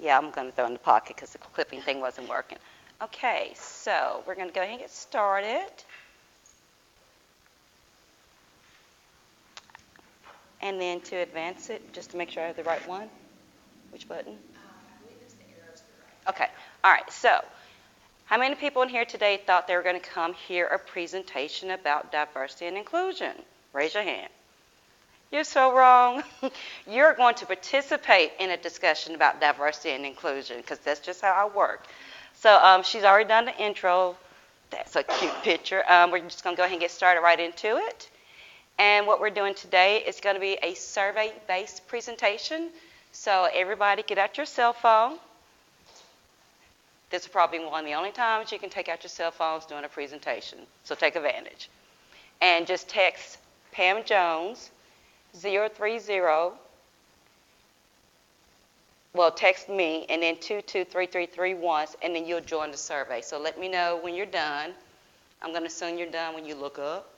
Yeah, I'm going to throw in the pocket because the clipping thing wasn't working. Okay, so we're going to go ahead and get started. And then to advance it, just to make sure I have the right one. Which button? I believe it's the arrow to the right. Okay, all right, so how many people in here today thought they were going to come hear a presentation about diversity and inclusion? Raise your hand. You're so wrong. You're going to participate in a discussion about diversity and inclusion because that's just how I work. So she's already done the intro. That's a cute picture. We're just going to go ahead and get started right into it. And what we're doing today is going to be a survey-based presentation. So everybody get out your cell phone. This is probably one of the only times you can take out your cell phones during a presentation. So take advantage. And just text Pam Jones 030. Well, text me and then 223331 once, and then you'll join the survey. So let me know when you're done. I'm going to assume you're done when you look up.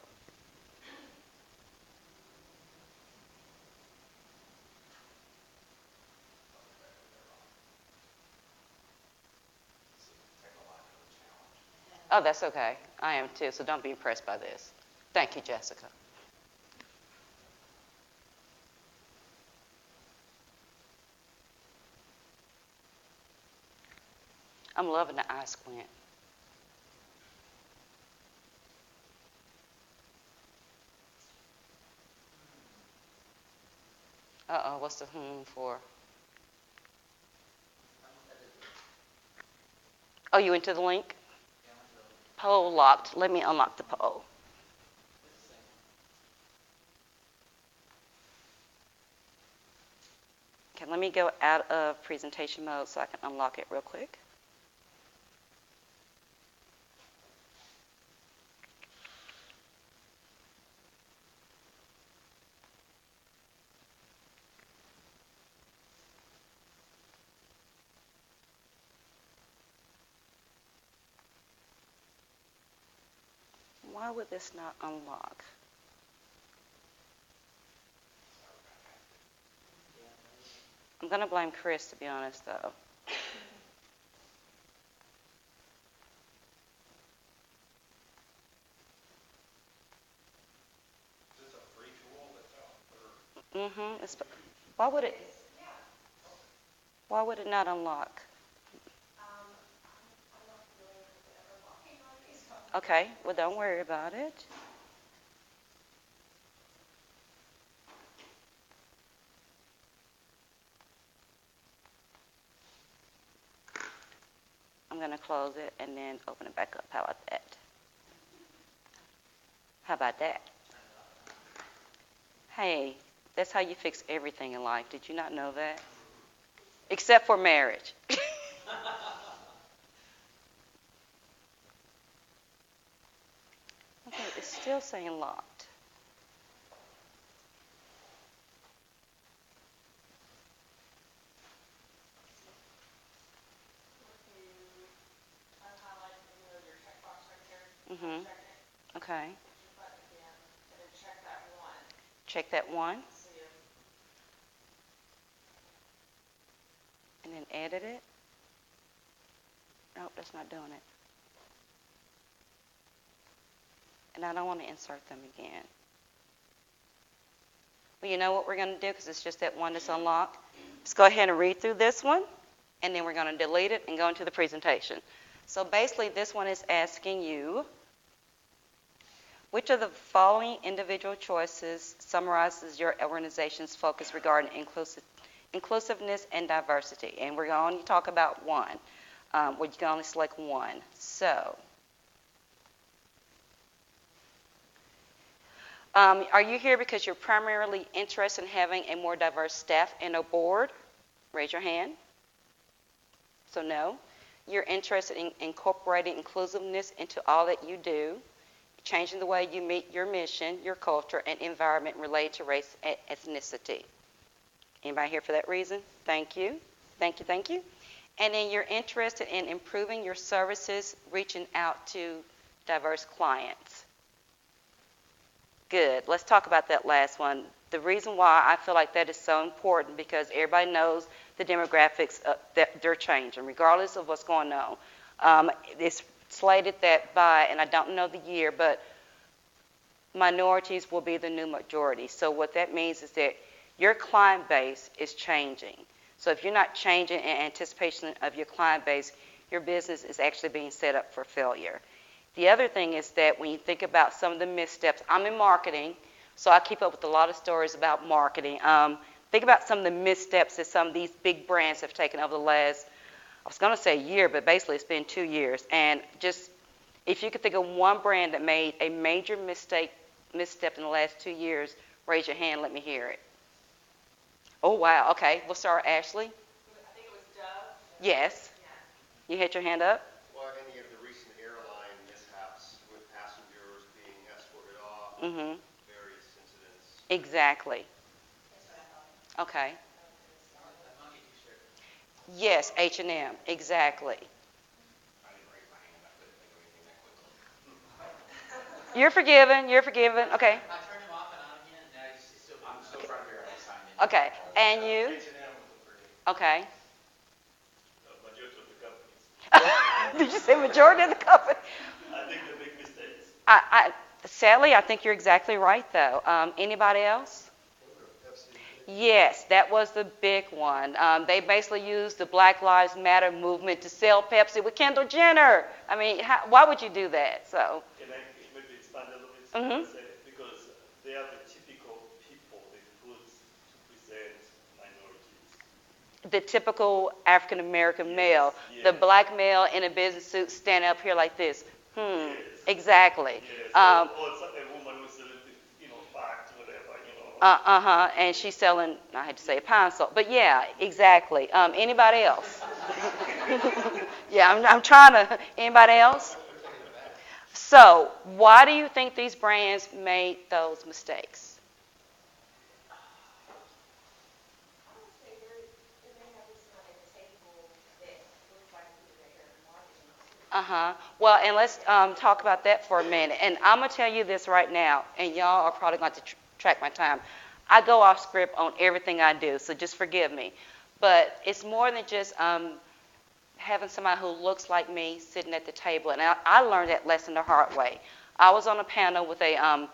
Oh, that's okay. I am too, so don't be impressed by this. Thank you, Jessica. I'm loving the eye squint. Uh-oh, what's the for? Oh, you into the link? Poll locked. Let me unlock the poll. Okay, let me go out of presentation mode so I can unlock it real quick. Why would this not unlock? I'm going to blame Chris, to be honest, though. Is this a free tool that's out there? Mm-hmm. Why would it not unlock? I'm not familiar with it ever walking on these phones. Okay, well, don't worry about it. I'm going to close it and then open it back up. How about that? How about that? Hey, that's how you fix everything in life. Did you not know that? Except for marriage. Okay, it's still saying locked. Mm-hmm. Okay. Check that one. And then edit it. Nope, that's not doing it. And I don't want to insert them again. Well, you know what we're going to do, because it's just that one that's unlocked. Let's go ahead and read through this one, and then we're going to delete it and go into the presentation. So basically, this one is asking you, which of the following individual choices summarizes your organization's focus regarding inclusiveness and diversity? And we're going to talk about one. You can only select one. So, are you here because you're primarily interested in having a more diverse staff and a board? Raise your hand. So no. You're interested in incorporating inclusiveness into all that you do, changing the way you meet your mission, your culture, and environment related to race and ethnicity. Anybody here for that reason? Thank you. Thank you, thank you. And then you're interested in improving your services, reaching out to diverse clients. Good. Let's talk about that last one, the reason why I feel like that is so important, because everybody knows the demographics that they're changing, regardless of what's going on. It's slated that by, and I don't know the year, but minorities will be the new majority. So what that means is that your client base is changing. So if you're not changing in anticipation of your client base, your business is actually being set up for failure. The other thing is that when you think about some of the missteps, I'm in marketing, so I keep up with a lot of stories about marketing. Think about some of the missteps that some of these big brands have taken over the last, I was going to say a year, but basically it's been 2 years. And just, if you could think of one brand that made a major misstep in the last 2 years, raise your hand, let me hear it. Oh, wow, okay. We'll start, Ashley. I think it was Dove. Yes. Yeah. You had your hand up? Well, any of the recent airline mishaps with passengers being escorted off, Mm-hmm. various incidents. Exactly. That's what I thought. Okay. That monkey t-shirt. Yes, H&M, exactly. I didn't raise my hand. I couldn't think of anything that quickly. You're forgiven, you're forgiven. Okay. I turned him off and on again. Now he's still. I'm still trying to figure out how to sign in. Okay. And you? H&M was a pretty. Okay. Majority of the companies. Did you say majority of the company? I think they make mistakes. Sadly, I think you're exactly right, though. Anybody else? Yes, that was the big one. They basically used the Black Lives Matter movement to sell Pepsi with Kendall Jenner. I mean, why would you do that? So. Can I maybe expand a little bit? Mhm. Because they are the typical people they put to present minorities. The typical African American Yes, male, yes. the black male in a business suit standing up here like this. Yes. Exactly. Yes. Um, Or a woman who's a little bit, fat, whatever, and she's selling, I had to say, a pine salt. But yeah, exactly. Anybody else? Yeah, I'm trying to, anybody else? So, why do you think these brands made those mistakes? I would say they may have this kind of table that looks like who they're marketing to. Uh-huh. Well, and let's talk about that for a minute. And I'm going to tell you this right now, and y'all are probably going to track my time. I go off script on everything I do, so just forgive me. But it's more than just having somebody who looks like me sitting at the table. And I learned that lesson the hard way. I was on a panel with a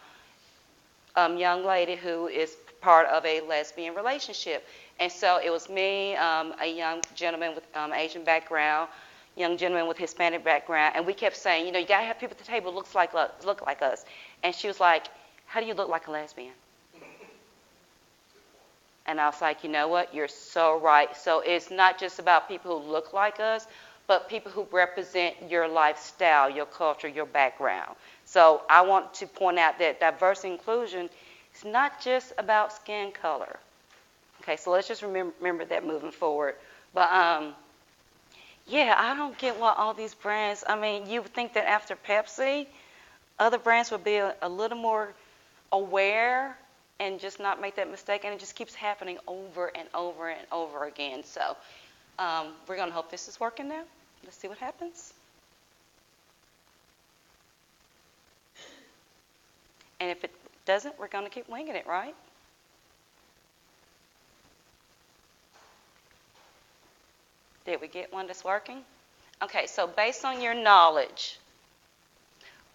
young lady who is part of a lesbian relationship. And so it was me, a young gentleman with Asian background, young gentleman with Hispanic background, and we kept saying, you got to have people at the table who look like us. And she was like, how do you look like a lesbian? And I was like, you know what? You're so right. So it's not just about people who look like us, but people who represent your lifestyle, your culture, your background. So I want to point out that diversity and inclusion is not just about skin color. Okay, so let's just remember that moving forward. But yeah, I don't get why all these brands, I mean, you would think that after Pepsi, other brands would be a little more aware and just not make that mistake, and it just keeps happening over and over and over again. So we're going to hope this is working now. Let's see what happens. And if it doesn't, we're going to keep winging it, right? Did we get one that's working? Okay, so based on your knowledge,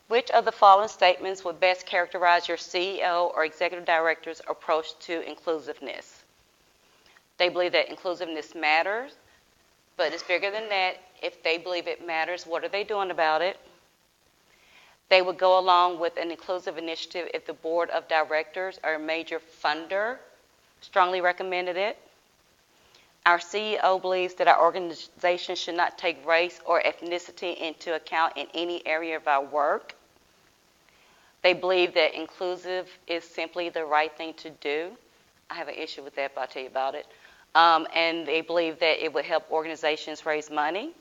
which of the following statements would best characterize your CEO or executive director's approach to inclusiveness? They believe that inclusiveness matters, but it's bigger than that. If they believe it matters, what are they doing about it? They would go along with an inclusive initiative if the board of directors or a major funder strongly recommended it. Our CEO believes that our organization should not take race or ethnicity into account in any area of our work. They believe that inclusive is simply the right thing to do. I have an issue with that, but I'll tell you about it. And they believe that it would help organizations raise money.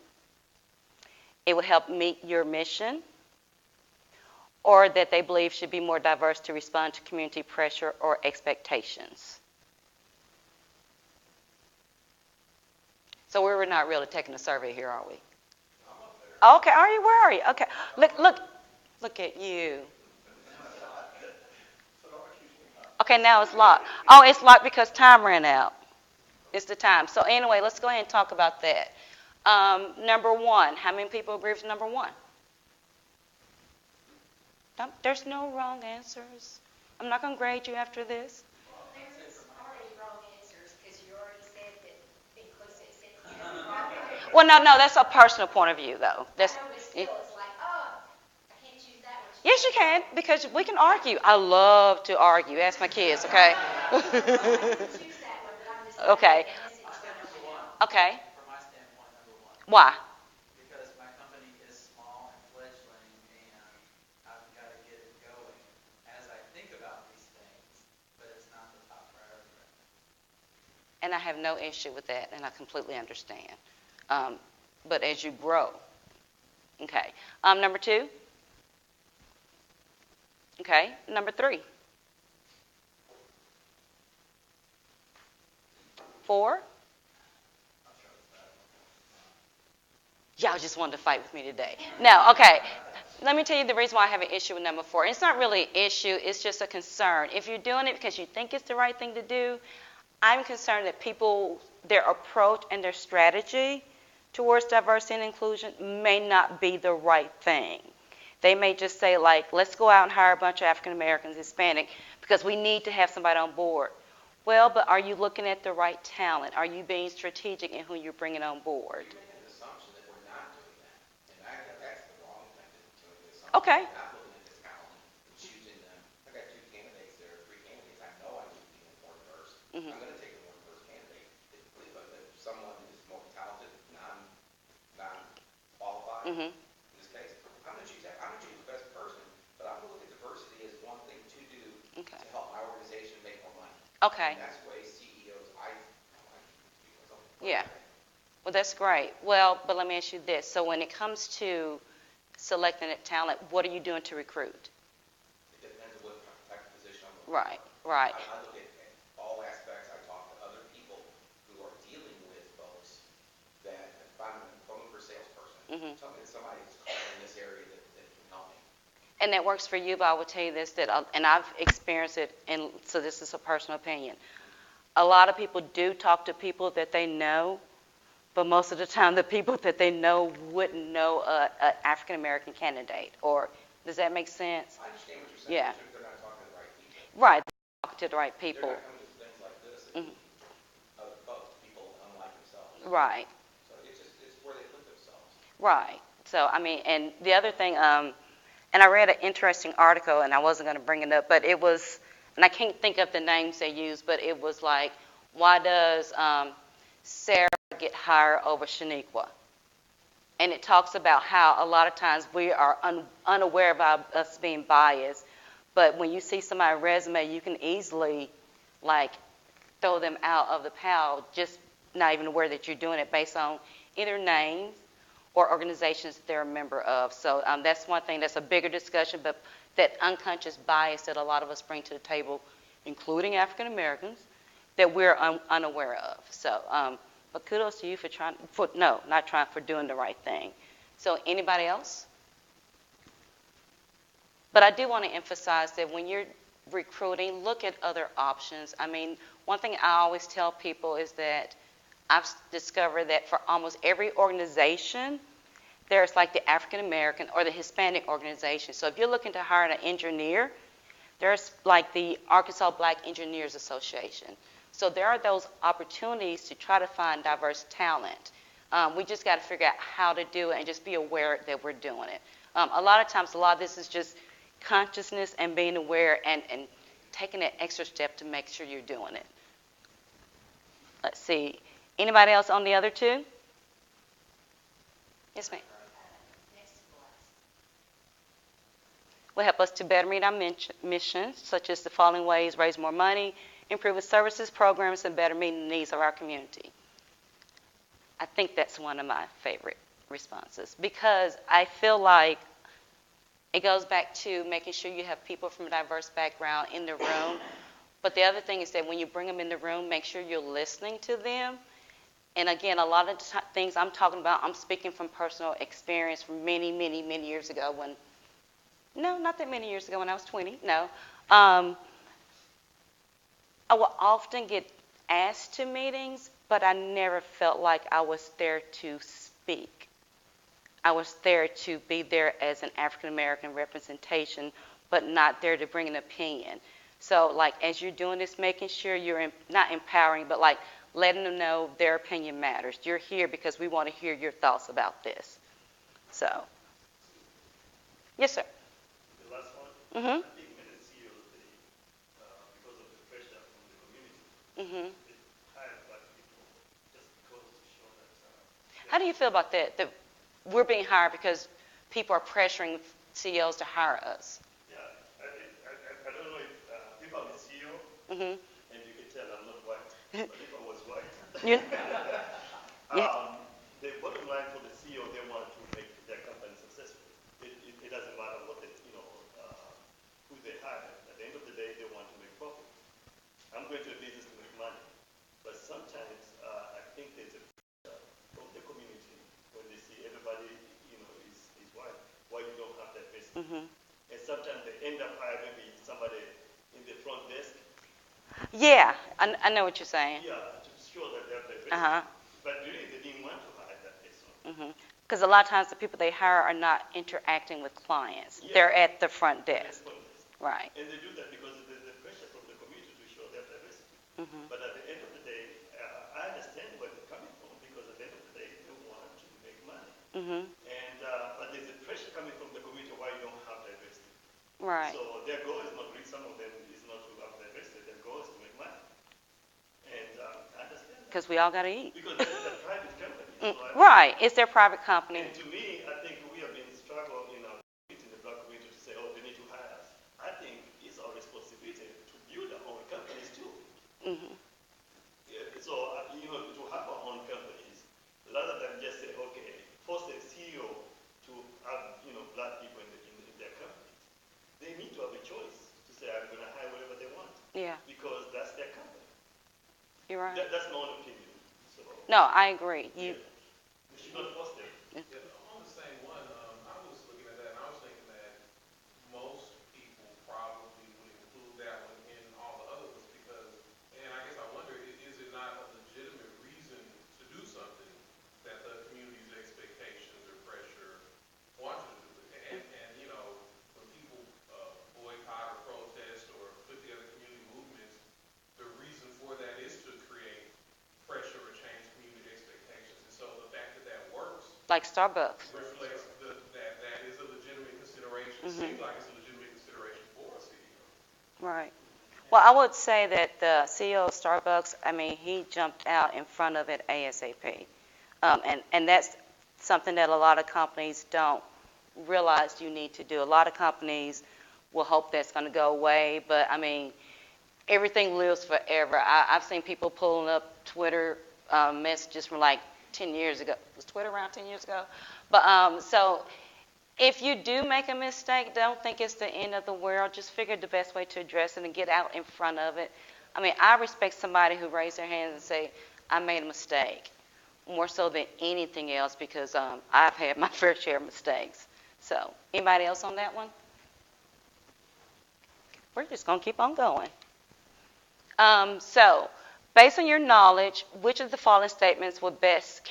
It would help meet your mission. Or that they believe should be more diverse to respond to community pressure or expectations. So we're not really taking a survey here, are we? Okay, are you? Where are you? Okay, look at you. Okay, now it's locked. Oh, it's locked because time ran out. It's the time. So anyway, let's go ahead and talk about that. Number one, how many people agree with number one? There's no wrong answers. I'm not going to grade you after this. Well, there's already wrong answers because you already said that inclusive said you have a problem. Well, no, that's a personal point of view, though. I know, but still, it's like, oh, I can't choose that one. Yes, you can, because we can argue. I love to argue. Ask my kids, okay? I choose that one, but I'm just Okay. saying the message going out. Okay. From my standpoint, number one, Why? because my company is small and fledgling, and I've got to get it going as I think about these things, but it's not the top priority right now. And I have no issue with that, and I completely understand. But as you grow, okay. Number two. Okay. Number three. 4. Y'all just wanted to fight with me today. No, okay. Let me tell you the reason why I have an issue with number 4. It's not really an issue, it's just a concern. If you're doing it because you think it's the right thing to do, I'm concerned that people, their approach and their strategy towards diversity and inclusion may not be the right thing. They may just say, like, let's go out and hire a bunch of African Americans, Hispanic, because we need to have somebody on board. Well, but are you looking at the right talent? Are you being strategic in who you're bringing on board? You make an assumption that we're not doing that, and that's the wrong thing to make the assumption. Okay. We're not looking at the talent and choosing them. I've got 2 candidates there, 3 candidates. I know I need to be more diverse. Mhm. I'm going to take a more diverse candidate. If someone is more talented, non-qualified, Mhm. in this case, I'm going to choose that. I'm going to choose the best person, but I'm going to look at diversity as one thing to do Okay. to help my organization make more money. Okay. And that's the way CEOs, Yeah. Well, that's great. Well, but let me ask you this. So when it comes to selecting that talent, what are you doing to recruit? It depends on what type of position I'm looking Right, for. right. I look at all aspects. I talk to other people who are dealing with folks that, if I'm looking for a salesperson, Mhm. tell me that somebody is in this area that can help me. And that works for you, but I will tell you this, that, and I've experienced it, and so this is a personal opinion. A lot of people do talk to people that they know, but most of the time the people that they know wouldn't know an African American candidate. Or does that make sense? I understand what you're saying. Yeah. They're not talking to the right people. Right. Talk to the right They're people. not coming to things like this and Mhm. other folks, people unlike themselves. Right. So it's where they put themselves. Right. So, I mean, and the other thing, and I read an interesting article, and I wasn't going to bring it up, but it was, and I can't think of the names they used, but it was like, why does Sarah get hired over Shaniqua? And it talks about how a lot of times we are unaware of us being biased, but when you see somebody's resume, you can easily, like, throw them out of the pile, just not even aware that you're doing it based on either names or organizations that they're a member of. So that's one thing that's a bigger discussion, but that unconscious bias that a lot of us bring to the table, including African Americans, that we're unaware of. So, but kudos to you for for doing the right thing. So anybody else? But I do want to emphasize that when you're recruiting, look at other options. I mean, one thing I always tell people is that I've discovered that for almost every organization, there's like the African American or the Hispanic organization. So if you're looking to hire an engineer, there's like the Arkansas Black Engineers Association. So there are those opportunities to try to find diverse talent. We just got to figure out how to do it and just be aware that we're doing it. A lot of times, a lot of this is just consciousness and being aware and taking that extra step to make sure you're doing it. Let's see. Anybody else on the other two? Yes, ma'am. Next to the last. Will help us to better meet our missions, such as the following ways: raise more money, improve services, programs, and better meet the needs of our community. I think that's one of my favorite responses because I feel like it goes back to making sure you have people from a diverse background in the room. But the other thing is that when you bring them in the room, make sure you're listening to them. And again, a lot of the things I'm talking about, I'm speaking from personal experience from many, many, many years ago not that many years ago when I was 20, no. I will often get asked to meetings, but I never felt like I was there to speak. I was there to be there as an African American representation, but not there to bring an opinion. So, like, as you're doing this, making sure you're not empowering, but like letting them know their opinion matters. You're here because we want to hear your thoughts about this. So, yes, sir. The last one, Mhm. I think many CEOs, they, because of the pressure from the community, Mhm. they hire black people just because to show that. How do you feel about that? That we're being hired because people are pressuring CEOs to hire us. Yeah, I don't know if I'm a CEO, Mhm. and you can tell I'm not white, but if I was white, You, yeah. the bottom line for the CEO, they want to make their company successful. It doesn't matter what they, who they hire. At the end of the day, they want to make profit. I'm going to a business to make money, but sometimes I think there's a pressure from the community when they see everybody, is white. Why you don't have that business? Mhm. And sometimes they end up hiring maybe somebody in the front desk. Yeah, I know what you're saying. Yeah, to show that they're the Uh huh. But really, they didn't want to hire that person. Because a lot of times the people they hire are not interacting with clients. Yeah. They're at the front That's desk. pointless. Right. And they do that because there's the pressure from the community to show their diversity. Mhm. But at the end of the day, I understand where they're coming from because at the end of the day, they want to make money. Mhm. And but there's a pressure coming from the community why you don't have diversity. Right. So their goal is not really, some of them is not to have diversity. Their goal is to make money. And I understand that. Because we all got to eat. Because this is a private company. So Right. It's their private company. and to me, I think we have been struggling in our community, in the black community, to say, oh, they need to hire us. I think it's our responsibility to build our own companies too. Mhm. Yeah, so, to have our own companies, rather than just say, okay, force the CEO to have, black people in their companies. They need to have a choice to say, I'm going to hire whatever they want. Yeah. Because that's their company. You're right. That's my own opinion. So, No, I agree. You. yeah, we should not force them. Yeah, on the same one, I was looking at that and I was thinking that most people probably would include that one in all the other ones because, and I guess I wonder, is it not a legitimate reason to do something that the community's expectations or pressure want you to do it? And when people boycott or protest or put together community movements, the reason for that is to create pressure or change community expectations. And so the fact that that works Like Starbucks. reflects that is a legitimate consideration. It seems like it's a legitimate consideration for a CEO. Right. Well, I would say that the CEO of Starbucks, I mean, he jumped out in front of it ASAP. And that's something that a lot of companies don't realize you need to do. A lot of companies will hope that's going to go away, but I mean, everything lives forever. I've seen people pulling up Twitter messages from like 10 years ago. Was Twitter around 10 years ago? But so if you do make a mistake, don't think it's the end of the world. Just figure the best way to address it and get out in front of it. I mean, I respect somebody who raised their hands and say, I made a mistake, more so than anything else because I've had my fair share of mistakes. So anybody else on that one? We're just going to keep on going. So based on your knowledge, which of the following statements would best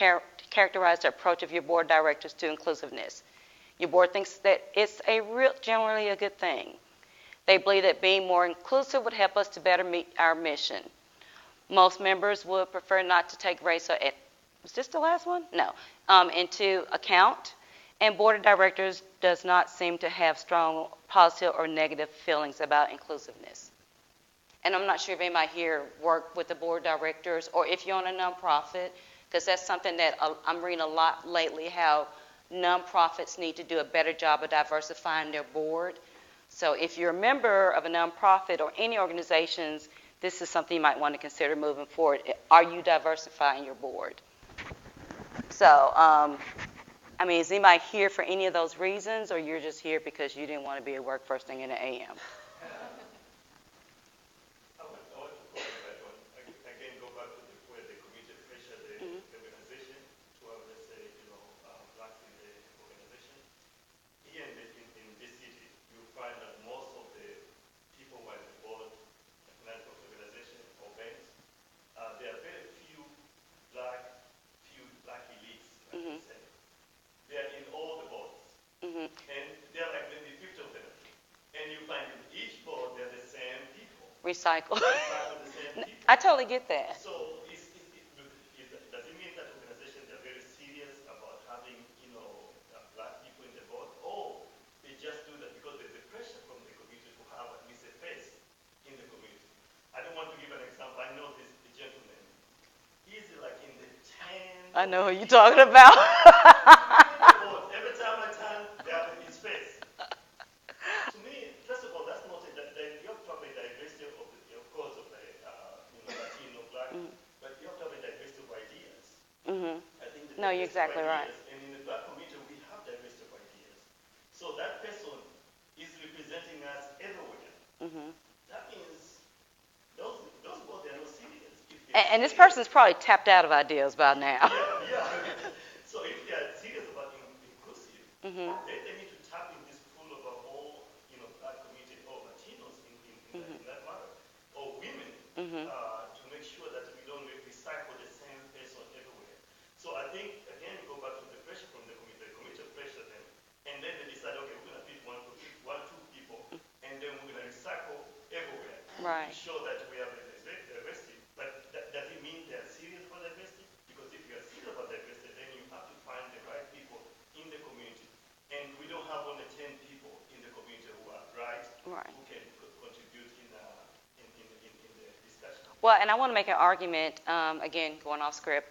characterize the approach of your board of directors to inclusiveness? Your board thinks that it's generally a good thing. They believe that being more inclusive would help us to better meet our mission. Most members would prefer not to take race or was this the last one? No. Into account. And board of directors does not seem to have strong positive or negative feelings about inclusiveness. And I'm not sure if anybody here worked with the board of directors or if you're on a nonprofit, because that's something that I'm reading a lot lately, how nonprofits need to do a better job of diversifying their board. So if you're a member of a nonprofit or any organizations, this is something you might want to consider moving forward. Are you diversifying your board? So, I mean, is anybody here for any of those reasons, or you're just here because you didn't want to be at work first thing in the AM? I want to comment that one. Again, go back to where the community pressure the organization to have, let's say, blacks in the organization. Here in this city, you find that most of the people who are in the board of non-profit organization, recycle. recycle the same people. I totally get that. So does it mean that organizations are very serious about having, black people in the board, or they just do that because there's a pressure from the community to have at least a face in the community? I don't want to give an example. I know this gentleman. He's like in the 10. I know who you're talking about. Every time I turn, they are in his face. To me, first of all, that's not you have to have a diversity of course, of the Latino, black, but you have to have a diversity of ideas. Mm-hmm. I think No, you're exactly right. And in the black community, we have diversity of ideas. So that person is representing us everywhere. Mm-hmm. That means those boys, they are not serious. And this person's probably tapped out of ideas by now. Yeah. So if they are serious about inclusive, Mm-hmm. they need to tap in this pool of all, black community or Latinos in that matter, or women, to make sure that we don't recycle the same person everywhere. So I think, again, we go back to the pressure from the community pressure them, and then they decide, okay, we're going to pick two people, and then we're going to recycle everywhere. Right. To show that we have diversity. But does it mean they're serious about diversity? Because if you're serious about diversity, then you have to find the right people in the community. And we don't have only 10 people in the community who are right. Who can contribute in the discussion. Well, and I want to make an argument, again, going off script,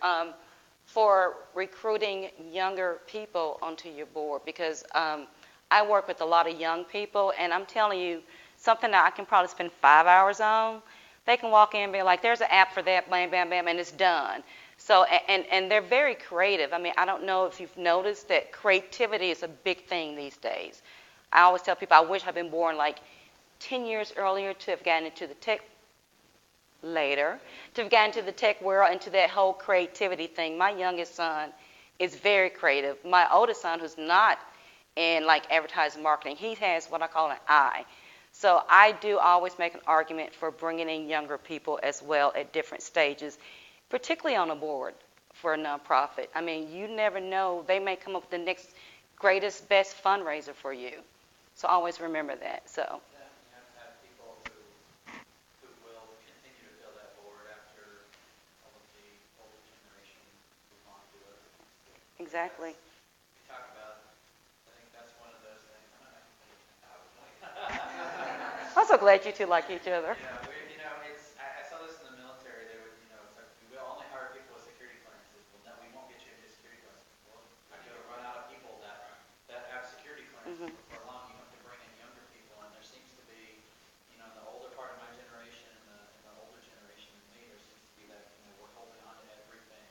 for recruiting younger people onto your board, because I work with a lot of young people, and I'm telling you, something that I can probably spend 5 hours on, they can walk in and be like, there's an app for that, bam, bam, bam, and it's done. So, and they're very creative. I mean, I don't know if you've noticed that creativity is a big thing these days. I always tell people I wish I'd been born like 10 years earlier to have gotten into the tech later, to have gotten into the tech world, into that whole creativity thing. My youngest son is very creative. My oldest son, who's not in like advertising marketing, he has what I call an eye. So I do always make an argument for bringing in younger people as well at different stages, particularly on a board for a nonprofit. I mean, you never know. They may come up with the next greatest, best fundraiser for you. So always remember that. So. Yeah, you have to have people who will continue to fill that board after all of the older generation move on to other things. Exactly. We talk about, I think that's one of those things. I'm not I'm so glad you two like each other. Yeah, I saw this in the military. They would, it's like, we will only hire people with security clearances. Well, no, we won't get you into security clearances. Well, you're going to run out of people that have security clearances before long. You have to bring in younger people, and there seems to be, in the older part of my generation and the older generation than me, there seems to be that, we're holding on to everything.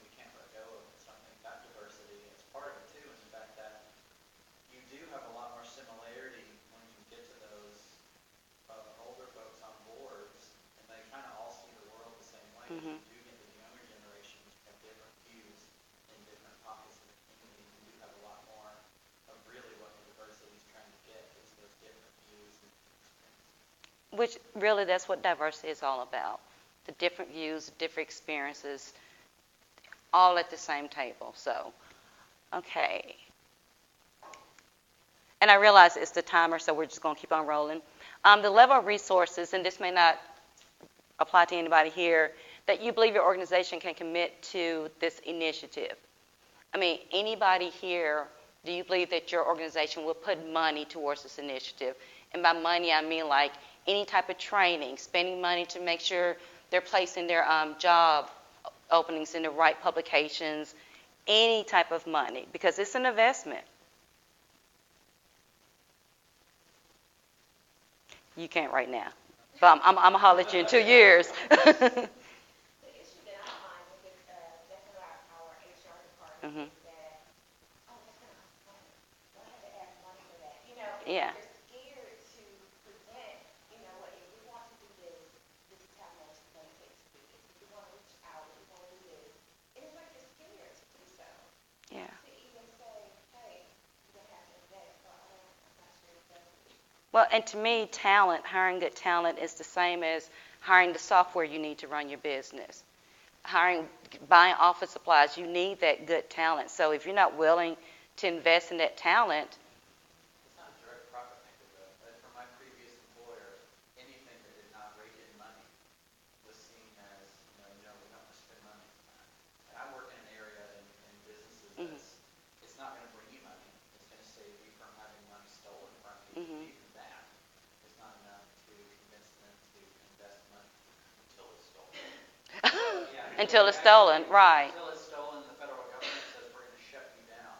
We can't let go of it. So I think that diversity is part of it too, and the fact that you do have a lot more similarity when you get to those older folks on boards, and they kind of all see the world the same way. As you do get to the younger generations, you have different views in different pockets of the community. You do have a lot more of really what the diversity is trying to get, is those different views and experiences. Which really, that's what diversity is all about. The different views, different experiences, all at the same table. So, okay. And I realize it's the timer, so we're just going to keep on rolling. The level of resources, and this may not apply to anybody here, that you believe your organization can commit to this initiative. I mean, anybody here, do you believe that your organization will put money towards this initiative? And by money, I mean like any type of training, spending money to make sure they're placing their job openings in the right publications, any type of money, because it's an investment. You can't right now. But I'm going to holler at you in 2 years. The issue that I find with definitely our HR department is that, oh, that's going to cost money. Do I have to ask money for that? Yeah. They're scared to present, what if we want to do this is how much it's going to take to do this. If we want to reach out, if we want to do this. And it's like they're scared to do so. Yeah. To even say, hey, you're going to have to invest. So I'm not sure exactly. Well, and to me, talent, hiring good talent is the same as hiring the software you need to run your business. Buying office supplies, you need that good talent. So if you're not willing to invest in that talent. It's not a direct profit maker, though. From my previous employer, anything that did not radiate Until it's stolen, right. Until it's stolen, the federal government says we're going to shut you down.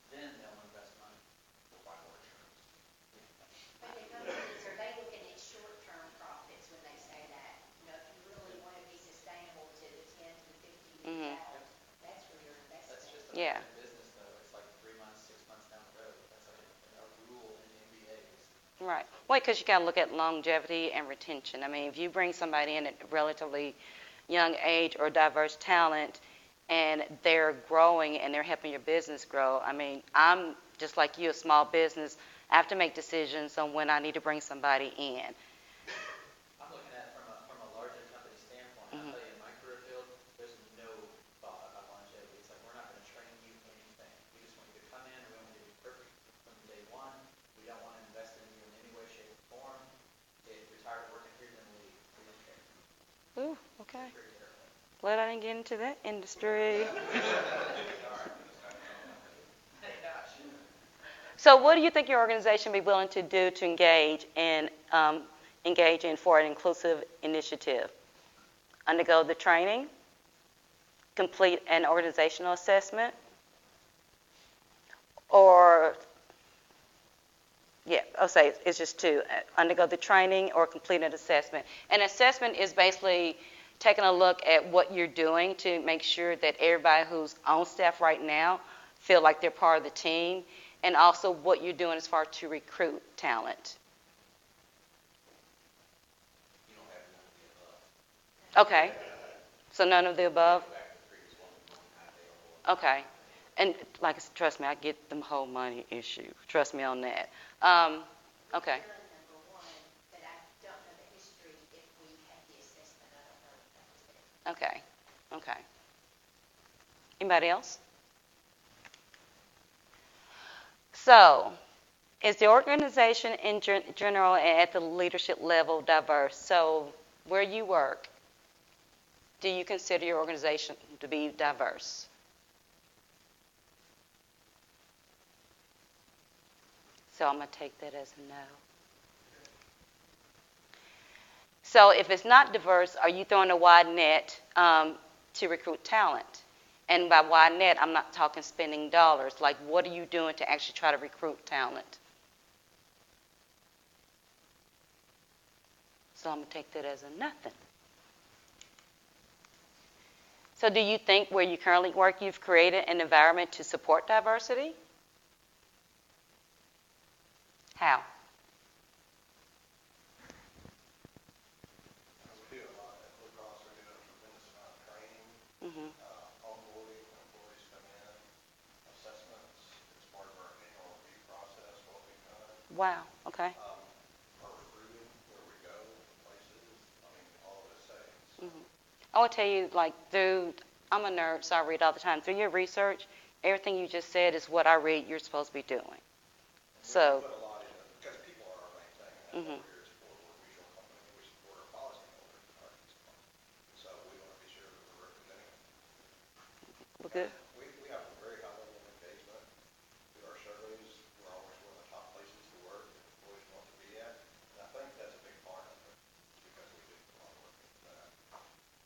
Then they'll invest money. We'll buy more insurance. But the companies, are they looking at short-term profits when they say that? You know, if you really want to be sustainable to the 10 to the 15 years out, that's where you're That's investing. just a Yeah. business, though. It's like 3 months, 6 months down the road. That's like a rule in the MBAs. Right. Well, because you got to look at longevity and retention. I mean, if you bring somebody in at a relatively young age or diverse talent and they're growing and they're helping your business grow, I mean, I'm just like you, a small business. I have to make decisions on when I need to bring somebody in. I'm looking at it from a larger company standpoint. I'll tell you, in my career field, there's no thought about longevity. It's like, we're not going to train you anything. We just want you to come in, and we want you to be perfect from day one. We don't want to invest in you in any way, shape, or form. If you're tired of working here, then leave. We don't care. Ooh, okay. It's pretty terrible. Glad I didn't get into that industry. Gosh. So, what do you think your organization be willing to do to engage in for an inclusive initiative? Undergo the training, complete an organizational assessment, or I'll say it's just two: undergo the training or complete an assessment. An assessment is basically taking a look at what you're doing to make sure that everybody who's on staff right now feel like they're part of the team, and also what you're doing as far to recruit talent. You don't have none of the above. Okay. So none of the above? Go back to the previous one, not available. Okay. And like I said, trust me, I get the whole money issue. Trust me on that. Okay. Number one, but I don't know the history if we had the assessment. I don't know if that was there. Okay. Okay. Anybody else? So, is the organization in general and at the leadership level diverse? So, where you work, do you consider your organization to be diverse? So, I'm going to take that as a no. So, if it's not diverse, are you throwing a wide net to recruit talent? And by wide net, I'm not talking spending dollars. Like, what are you doing to actually try to recruit talent? So I'm going to take that as a nothing. So do you think where you currently work, you've created an environment to support diversity? How? We do a lot. We're also doing a tremendous amount of training, Mm-hmm. onboarding when employees come in, assessments. It's part of our annual review process, what we've done. Wow, okay. Our recruiting, where we go, places, I mean, all of those things. Mm-hmm. I will tell you, like, I'm a nerd, so I read all the time. Through your research, everything you just said is what I read you're supposed to be doing. So, We put a lot in it because people are our main thing, and that's mm-hmm. what we're here to support. We're a mutual company. We support our policyholders, our constituents. So we want to be sure that we're representing them. We're good. We have a very high level of engagement. Through our surveys, we're always one of the top places to work that employees want to be at. And I think that's a big part of it because we do a lot of work into that.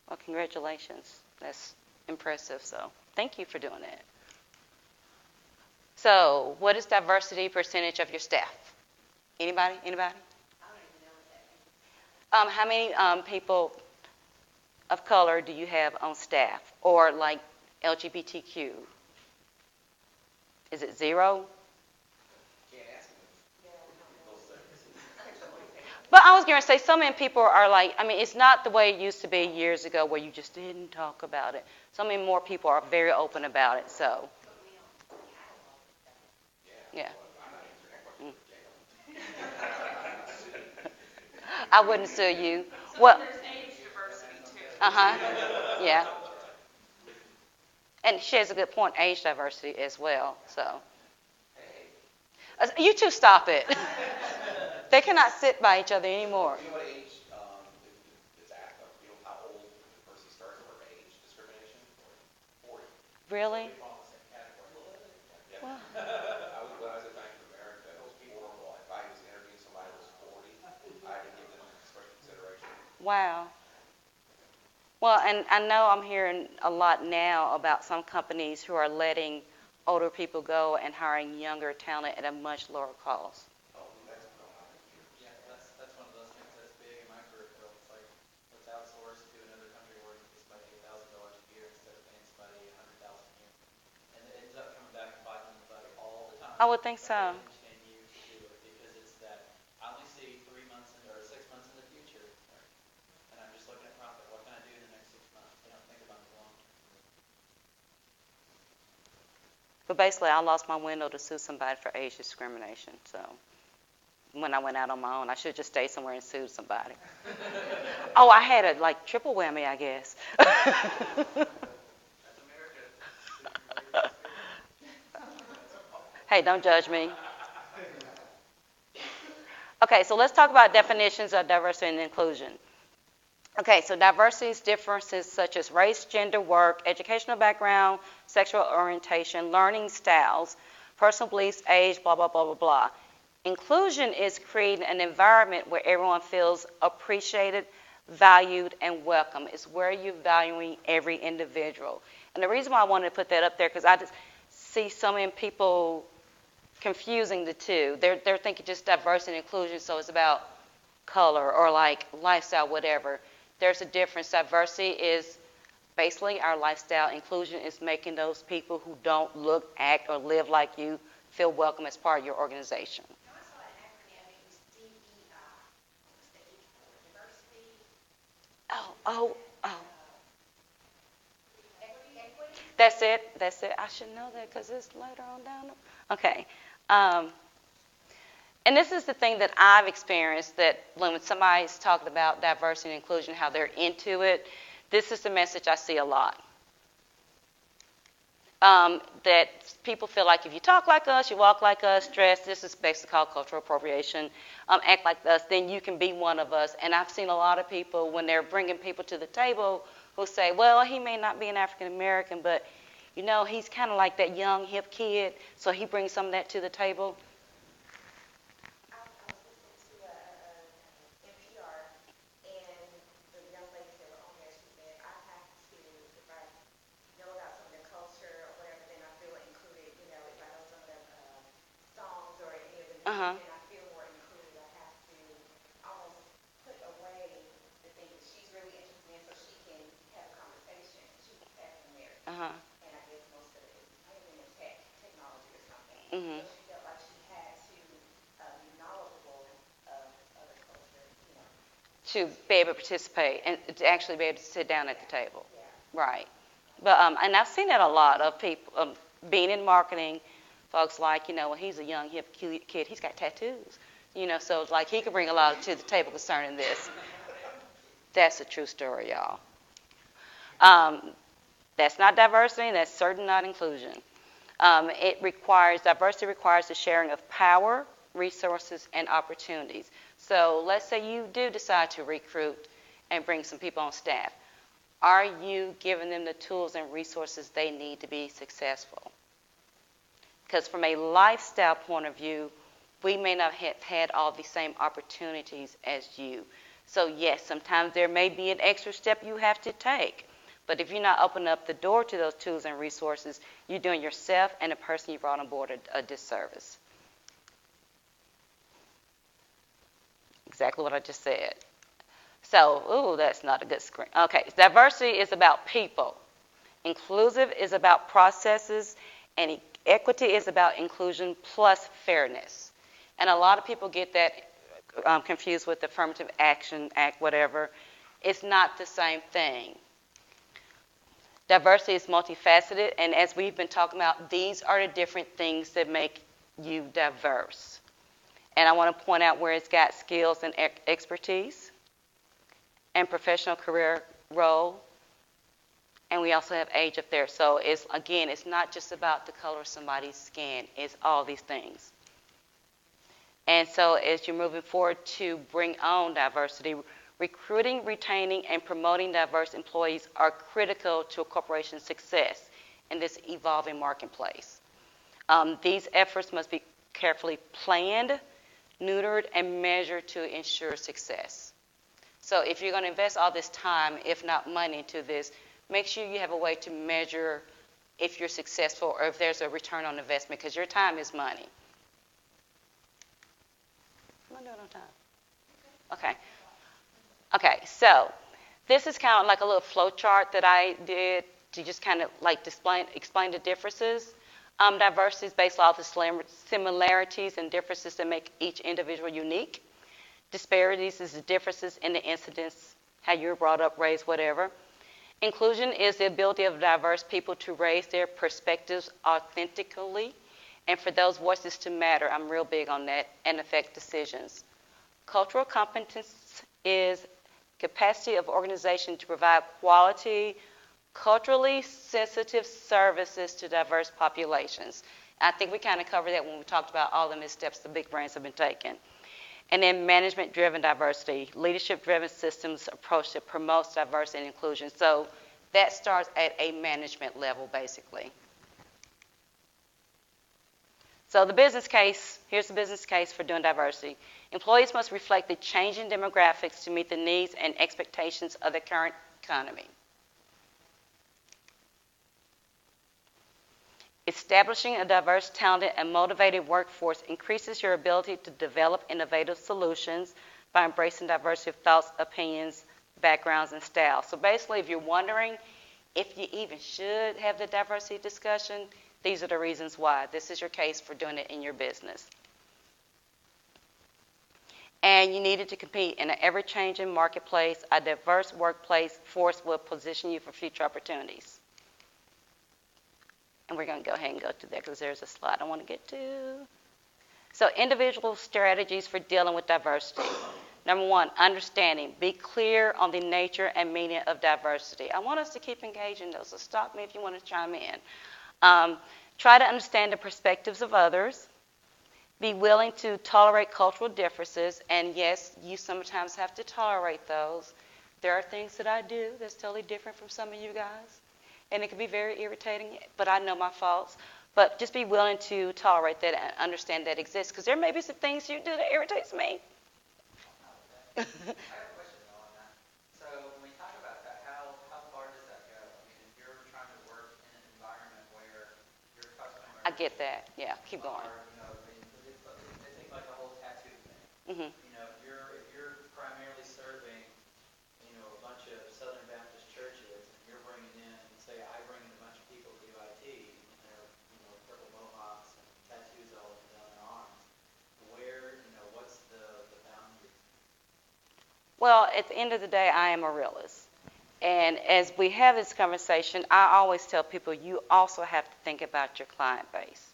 Well, congratulations. That's impressive. So, thank you for doing that. So, what is diversity percentage of your staff? Anybody? Anybody? I don't even know what that means. How many people of color do you have on staff, or like LGBTQ? Is it 0? Can't ask them those things. But I was going to say, so many people are like, I mean, it's not the way it used to be years ago where you just didn't talk about it. So many more people are very open about it. So, yeah. Mm. I wouldn't sue you. Well, There's age diversity too. yeah. And she has a good point, age diversity as well. So, you two stop it. They cannot sit by each other anymore. You know what age it's at? You know how old the person starts or age discrimination? 40. Really? We fall in the same category. Yeah. Wow. When I was at Bank of America, it was horrible. If I was interviewing somebody who was 40, I didn't give them special consideration. Wow. Well, and I know I'm hearing a lot now about some companies who are letting older people go and hiring younger talent at a much lower cost. Oh, that's going on here. Yeah, that's one of those things that's big in my career field. It's like, let's outsource to another country where we can pay somebody $8,000 a year instead of paying somebody 100,000 a year. And it ends up coming back and biting them in the butt all the time. I would think But so. they continue to do it because it's that, I only see 3 months or 6 months in the future, and I'm just looking at profit. What can I do in the next 6 months? They don't think about the long term. But basically, I lost my window to sue somebody for age discrimination. So when I went out on my own, I should just stay somewhere and sue somebody. Oh, I had a triple whammy, I guess. That's America. Hey, don't judge me. Okay, so let's talk about definitions of diversity and inclusion. Okay, so diversity is differences such as race, gender, work, educational background, sexual orientation, learning styles, personal beliefs, age, blah, blah, blah, blah, blah. Inclusion is creating an environment where everyone feels appreciated, valued, and welcome. It's where you're valuing every individual. And the reason why I wanted to put that up there, because I just see so many people confusing the two. They're thinking just diversity and inclusion, so it's about color or lifestyle, whatever. There's a difference. Diversity is basically our lifestyle. Inclusion is making those people who don't look, act, or live like you feel welcome as part of your organization. Now, I saw an acronym, it was DEI. What's the E for? Diversity, Oh. equity? That's it. I should know that because it's later on down. Okay. And this is the thing that I've experienced, that when somebody's talking about diversity and inclusion, how they're into it, this is the message I see a lot. That people feel like if you talk like us, you walk like us, dress, this is basically called cultural appropriation, act like us, then you can be one of us. And I've seen a lot of people, when they're bringing people to the table, who say, well, he may not be an African American, but, he's kind of like that young, hip kid, so he brings some of that to the table. I was listening to NPR, and the young ladies that were on there, she said, I have to, if I know about some of their culture or whatever, then I feel included. If I know some of the songs or any of the music, then I feel more included. I have to almost put away the things that she's really interested in so she can have a conversation. She's African American, and I guess most of it is maybe in technology or something. Mm-hmm. So she felt like she had to be knowledgeable of other culture, To be able to participate and to actually be able to sit down at the table. Yeah. Right. But and I've seen that a lot of people being in marketing. Folks like, well, he's a young hip kid. He's got tattoos. So it's like he can bring a lot to the table concerning this. That's a true story, y'all. That's not diversity. That's certainly not inclusion. Diversity requires the sharing of power, resources, and opportunities. So let's say you do decide to recruit and bring some people on staff. Are you giving them the tools and resources they need to be successful? Because from a lifestyle point of view, we may not have had all the same opportunities as you. So yes, sometimes there may be an extra step you have to take. But if you're not opening up the door to those tools and resources, you're doing yourself and the person you brought on board a disservice. Exactly what I just said. So, that's not a good screen. Okay, diversity is about people. Inclusive is about processes, and equity is about inclusion plus fairness. And a lot of people get that confused with affirmative action, act, whatever. It's not the same thing. Diversity is multifaceted, and as we've been talking about, these are the different things that make you diverse. And I want to point out where it's got skills and expertise and professional career role. And we also have age up there. So it's not just about the color of somebody's skin. It's all these things. And so as you're moving forward to bring on diversity, recruiting, retaining, and promoting diverse employees are critical to a corporation's success in this evolving marketplace. These efforts must be carefully planned, neutered, and measured to ensure success. So if you're going to invest all this time, if not money, into this, make sure you have a way to measure if you're successful or if there's a return on investment, because your time is money. Am I doing on time? Okay. Okay, so this is kind of like a little flow chart that I did to just kind of like explain the differences. Diversity is based off the similarities and differences that make each individual unique. Disparities is the differences in the incidents, how you were brought up, raised, whatever. Inclusion is the ability of diverse people to raise their perspectives authentically, and for those voices to matter. I'm real big on that, and affect decisions. Cultural competence is capacity of organization to provide quality, culturally sensitive services to diverse populations. I think we kind of covered that when we talked about all the missteps the big brands have been taking. And then management-driven diversity, leadership-driven systems approach that promotes diversity and inclusion. So that starts at a management level, basically. So the business case, here's the business case for doing diversity. Employees must reflect the changing demographics to meet the needs and expectations of the current economy. Establishing a diverse, talented, and motivated workforce increases your ability to develop innovative solutions by embracing diversity of thoughts, opinions, backgrounds, and styles. So basically, if you're wondering if you even should have the diversity discussion, these are the reasons why. This is your case for doing it in your business. And you needed to compete in an ever-changing marketplace. A diverse workplace force will position you for future opportunities. And we're going to go ahead and go to that because there's a slide I want to get to. So individual strategies for dealing with diversity. Number one, understanding. Be clear on the nature and meaning of diversity. I want us to keep engaging those, so stop me if you want to chime in. Try to understand the perspectives of others. Be willing to tolerate cultural differences. And yes, you sometimes have to tolerate those. There are things that I do that's totally different from some of you guys. And it can be very irritating, but I know my faults. But just be willing to tolerate that and understand that exists, because there may be some things you do that irritates me. I have a question though on that. So when we talk about that, how far does that go? I mean, if you're trying to work in an environment where your customers I get that. Yeah, keep going. are, I mean, I think like the whole tattoo thing. Mm-hmm. If you're primarily serving, a bunch of Southern Baptist churches, and you're bringing in, say, I bring in a bunch of people to do IT, and they're, purple mohawks and tattoos all up and down their arms. What's the boundary? Well, at the end of the day, I am a realist. And as we have this conversation, I always tell people you also have to think about your client base.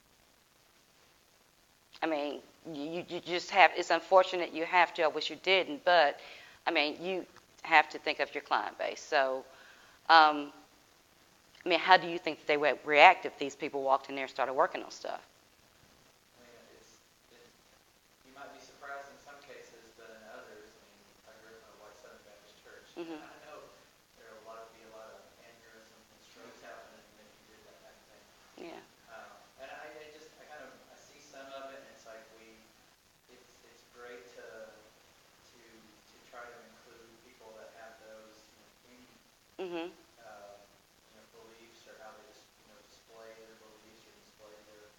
I mean, you just have, it's unfortunate you have to, I wish you didn't, but, I mean, you have to think of your client base. So, I mean, how do you think that they would react if these people walked in there and started working on stuff? I mean, you might be surprised in some cases, but in others, I mean, I grew up in a white Southern Baptist church, Mm-hmm. and I know there will be a lot of aneurysms and strokes happening if you did that kind of thing. Yeah. And I see some of it, and it's like it's great to try to include people that have those unique Mm-hmm. beliefs, or how they just display their beliefs or display their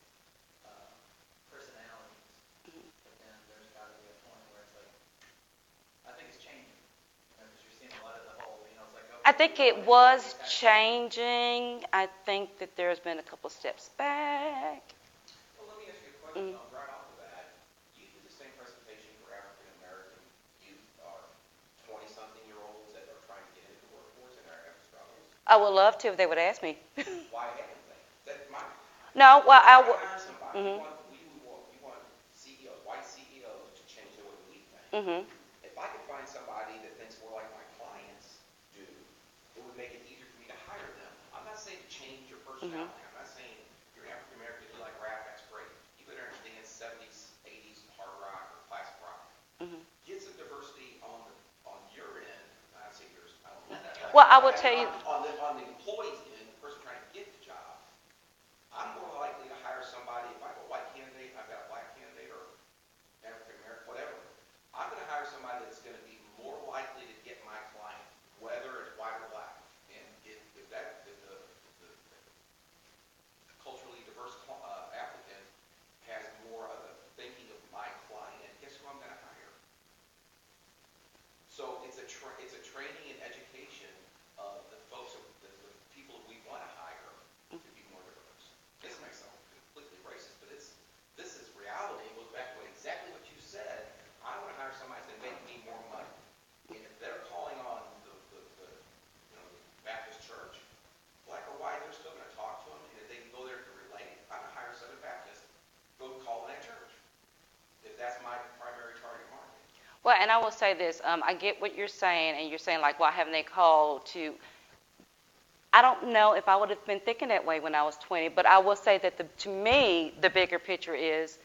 personalities. Mm-hmm. But then there's got to be a point where it's like, I think it's changing, because you're seeing a lot of the whole, it's like, okay, I think it was changing. I think that there's been a couple steps back. Well, let me ask you a question right off the bat. You do the same presentation for African American youth or 20-something-year-olds that are trying to get into the workforce and are having struggles? I would love to if they would ask me. Why haven't they? That's my. No, well, I would. would. Hire somebody. Mm-hmm. You want CEOs, white CEOs, to change the way we think. Mm-hmm. If I could find somebody that thinks more like my clients do, it would make it easier for me to hire them. I'm not saying to change your personality. Mm-hmm. I'm not saying you're an African American, you like rap, that's great. You better understand 70s, 80s hard rock or classic rock. Mm-hmm. Get some diversity on your end. I say yours. I don't know. Well, I will tell you. On the employee's end, the person trying to get the job, I'm more likely to hire somebody if I have a white candidate, I've got a black candidate, or African American, whatever. I'm going to hire somebody that's going to be more likely to get I will say this, I get what you're saying, and you're saying, like, why haven't they called to, I don't know if I would have been thinking that way when I was 20, but I will say that to me, the bigger picture is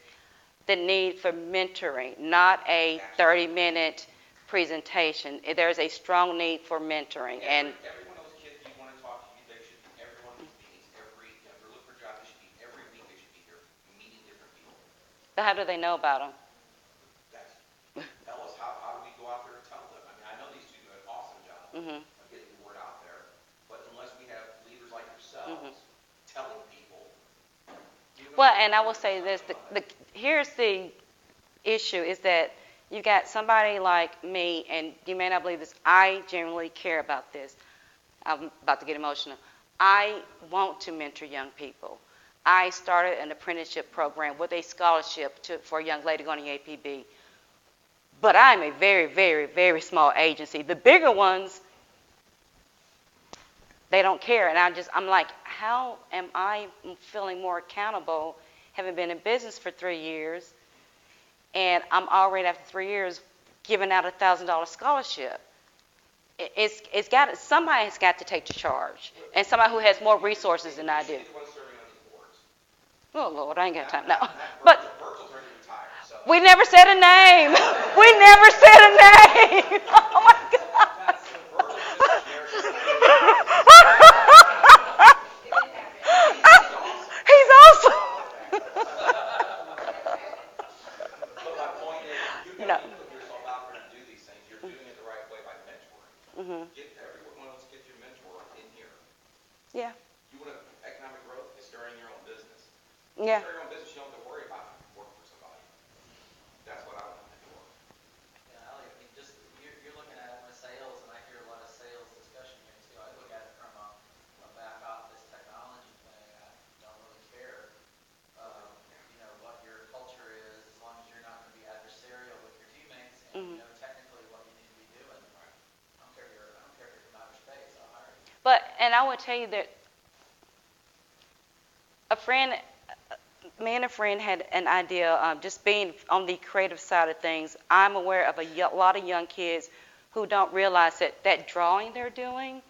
the need for mentoring, not a 30-minute presentation. There's a strong need for mentoring. And Every one of those kids you want to talk to, they should be every one of these meetings every. If they're looking for a job, they should be every week. They should be here meeting different people. how do they know about them? That's tell us how do we go out there and tell them? I mean, I know these two do an awesome job Mm-hmm. of getting the word out there, but unless we have leaders like yourselves Mm-hmm. telling people. Well, and I will say this: here's the issue is that you got somebody like me, and you may not believe this, I genuinely care about this. I'm about to get emotional. I want to mentor young people. I started an apprenticeship program with a scholarship for a young lady going to APB. But I'm a very, very, very small agency. The bigger ones, they don't care. And I'm like, how am I feeling more accountable having been in business for 3 years, and I'm already after 3 years giving out a $1,000 scholarship? Somebody has got to take the charge, and somebody who has more resources than I do. Oh Lord, I ain't got time. No, but we never said a name. We never said a name. Oh my God. He's awesome. But my point is, you don't need to put yourself out there to do these things. You're doing it the right way by mentoring. Mm-hmm. Get every one of those kids your mentor in here. Yeah. You want economic growth? It's starting your own business. Yeah. Start your own business, you don't have to worry about working for somebody. That's what I want to do. Yeah, I mean, just you're looking at it with sales, and I hear a lot of sales discussion here too. I look at it from a back office technology thing. I don't really care, what your culture is, as long as you're not going to be adversarial with your teammates, and you know technically what you need to be doing. I don't care if you're from outer space. I'll hire you. And I will tell you that me and a friend had an idea, just being on the creative side of things. I'm aware of a lot of young kids who don't realize that drawing they're doing,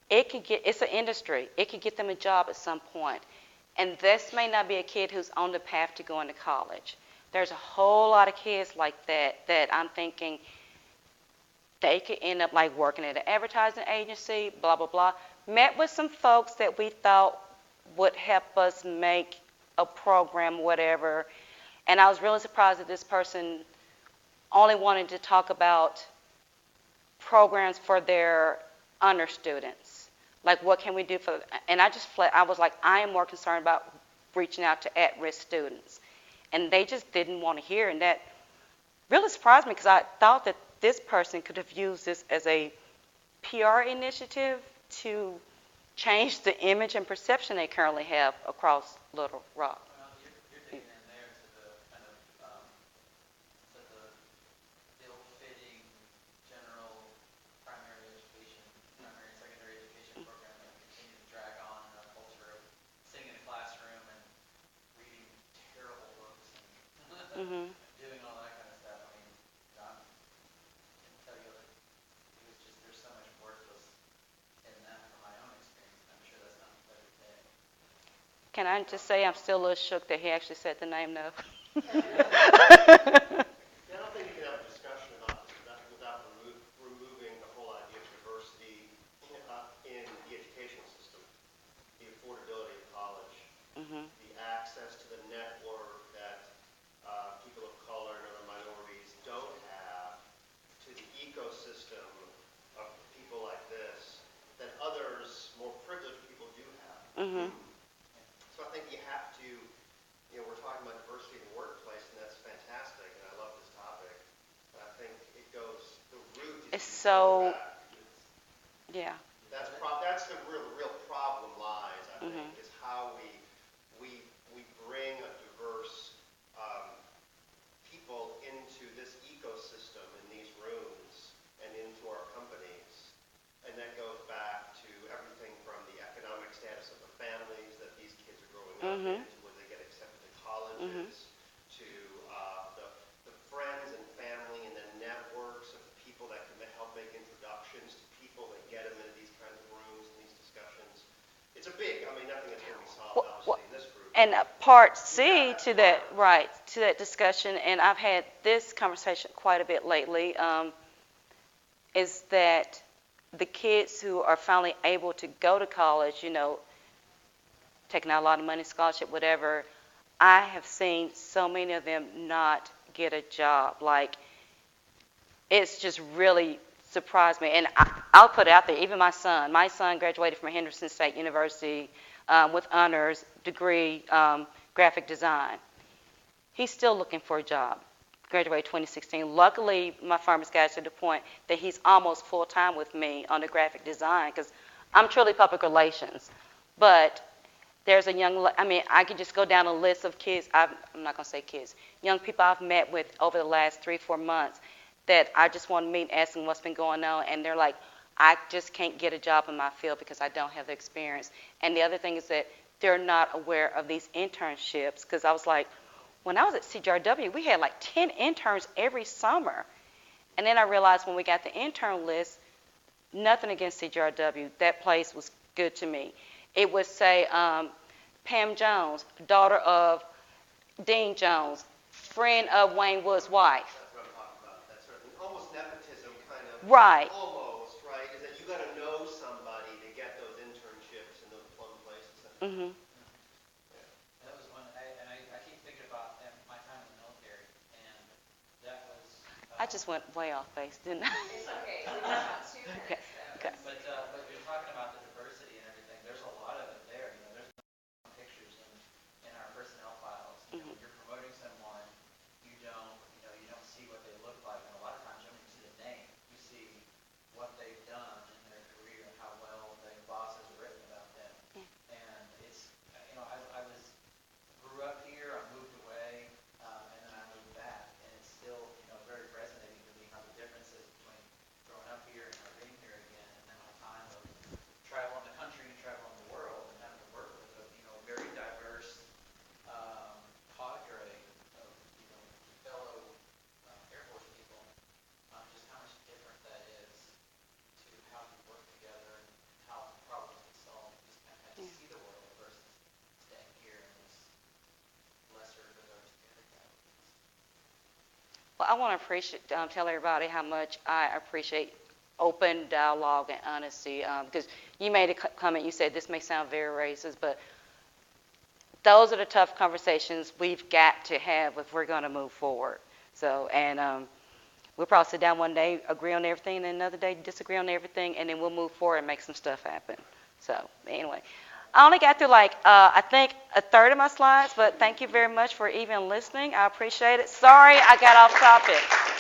it's an industry. It could get them a job at some point. And this may not be a kid who's on the path to going to college. There's a whole lot of kids like that I'm thinking they could end up like working at an advertising agency, blah, blah, blah. Met with some folks that we thought would help us make a program, whatever. And I was really surprised that this person only wanted to talk about programs for their under students. Like, what can we do for, and I was like, I am more concerned about reaching out to at-risk students. And they just didn't want to hear, and that really surprised me because I thought that this person could have used this as a PR initiative to change the image and perception they currently have across Little Rock. Well, you're digging in there to the kind of to the ill-fitting general primary and secondary education program that we continue to drag on in our culture of sitting in a classroom and reading terrible books and doing all that kind of stuff. I mean, John can tell you that it was just there's so much worthless in that from my own experience, and I'm sure that's not every day. Can I just say I'm still a little shook that he actually said the name no. I don't think you can have a discussion about that without removing the whole idea of diversity in the educational system, the affordability of college, the access to the network that people of color and other minorities don't have, to the ecosystem of people like this that others, more privileged people, do have. So I think you have to, we're talking about diversity in the workplace, and that's fantastic, and I love this topic. But I think it goes, the root is It's so, yeah. that's the real problem lies, I think, is how we bring a diverse people into this ecosystem in these rooms and into our companies. And that goes back to everything from the economic status of the families that these kids are growing up into, where they get accepted to colleges, to the friends and family and it's a big, I mean, nothing that's going to be solved, Well, obviously, in this group. and part C to that, right, to that discussion, and I've had this conversation quite a bit lately, is that the kids who are finally able to go to college, taking out a lot of money, scholarship, whatever, I have seen so many of them not get a job. Like, it's just really surprised me. And I'll put it out there, even my son. My son graduated from Henderson State University with honors degree, graphic design. He's still looking for a job. Graduated 2016. Luckily, my farmer's got to the point that he's almost full-time with me on the graphic design because I'm truly public relations. But there's a I could just go down a list of kids, I'm not going to say kids, young people I've met with over the last 3-4 months that I just want to meet and ask them what's been going on, and they're like, I just can't get a job in my field because I don't have the experience. And the other thing is that they're not aware of these internships, because I was like, when I was at CJRW, we had like 10 interns every summer. And then I realized when we got the intern list, nothing against CJRW, that place was good to me. It would say Pam Jones, daughter of Dean Jones, friend of Wayne Wood's wife. That's what I'm talking about. That's sort of almost nepotism kind of. Right. Almost, right? Is that you got to know somebody to get those internships and those plum places. Mm-hmm. That was one, I keep thinking about my time in the military, and that was. I just went way off base, didn't I? It's okay. We have about 2 minutes. Okay. But you're talking about the diversity and everything. There's a lot of it there. There's pictures in our personnel files. When you're promoting someone, you don't see what they look like, and a lot of times you don't even see the name. You see what they've done in their career and how well the boss has written about them. And it's, I grew up here, I moved away, and then I moved back, and it's still, very resonating to me how the differences between growing up here and now being here again, and then my time of traveling the country and traveling the world and having to work with a, very diverse cadre of, fellow Air Force people, just how much different that is to how you work together and how problems get solved. You just kind of have to see the world versus staying here in this lesser diverse area. Well, I want to tell everybody how much I appreciate open dialogue and honesty, because you made a comment, you said this may sound very racist, but those are the tough conversations we've got to have if we're going to move forward. So, and we'll probably sit down one day, agree on everything, and then another day disagree on everything, and then we'll move forward and make some stuff happen. So, anyway, I only got through I think a third of my slides, but thank you very much for even listening. I appreciate it. Sorry I got off topic.